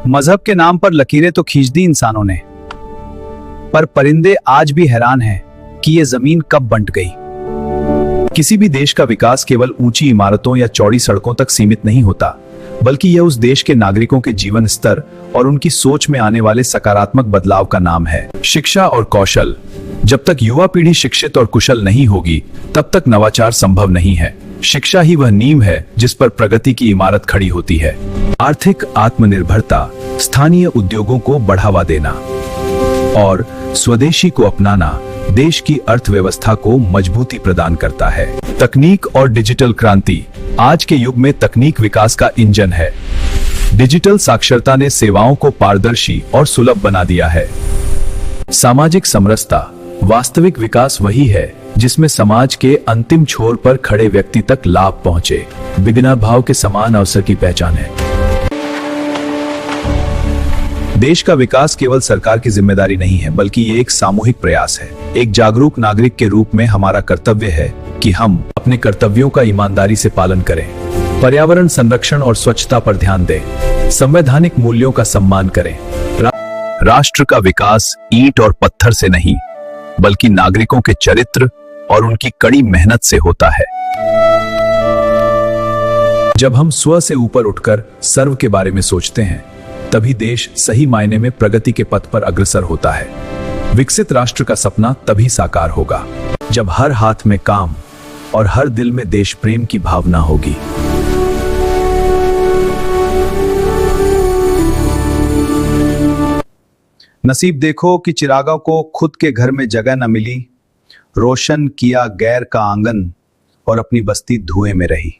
मजहब के नाम पर लकीरें तो खींच दी इंसानों ने, पर परिंदे आज भी हैरान हैं कि ये जमीन कब बंट गई। किसी भी देश का विकास केवल ऊंची इमारतों या चौड़ी सड़कों तक सीमित नहीं होता, बल्कि यह उस देश के नागरिकों के जीवन स्तर और उनकी सोच में आने वाले सकारात्मक बदलाव का नाम है। शिक्षा और कौशल। जब तक युवा पीढ़ी शिक्षित और कुशल नहीं होगी, तब तक नवाचार संभव नहीं है। शिक्षा ही वह नींव है जिस पर प्रगति की इमारत खड़ी होती है। आर्थिक आत्मनिर्भरता, स्थानीय उद्योगों को बढ़ावा देना और स्वदेशी को अपनाना देश की अर्थव्यवस्था को मजबूती प्रदान करता है। तकनीक और डिजिटल क्रांति। आज के युग में तकनीक विकास का इंजन है। डिजिटल साक्षरता ने सेवाओं को पारदर्शी और सुलभ बना दिया है। सामाजिक समरसता। वास्तविक विकास वही है जिसमें समाज के अंतिम छोर पर खड़े व्यक्ति तक लाभ पहुंचे। बिना भाव के समान अवसर की पहचान है। देश का विकास केवल सरकार की जिम्मेदारी नहीं है, बल्कि ये एक सामूहिक प्रयास है। एक जागरूक नागरिक के रूप में हमारा कर्तव्य है कि हम अपने कर्तव्यों का ईमानदारी से पालन करें, पर्यावरण संरक्षण और स्वच्छता पर ध्यान दें, संवैधानिक मूल्यों का सम्मान करें। राष्ट्र का विकास ईंट और पत्थर से नहीं, बल्कि नागरिकों के चरित्र और उनकी कड़ी मेहनत से होता है। जब हम स्व से ऊपर उठकर सर्व के बारे में सोचते हैं, तभी देश सही मायने में प्रगति के पथ पर अग्रसर होता है। विकसित राष्ट्र का सपना तभी साकार होगा जब हर हाथ में काम और हर दिल में देश प्रेम की भावना होगी। नसीब देखो कि चिरागा को खुद के घर में जगह न मिली, रोशन किया गैर का आंगन और अपनी बस्ती धुएं में रही।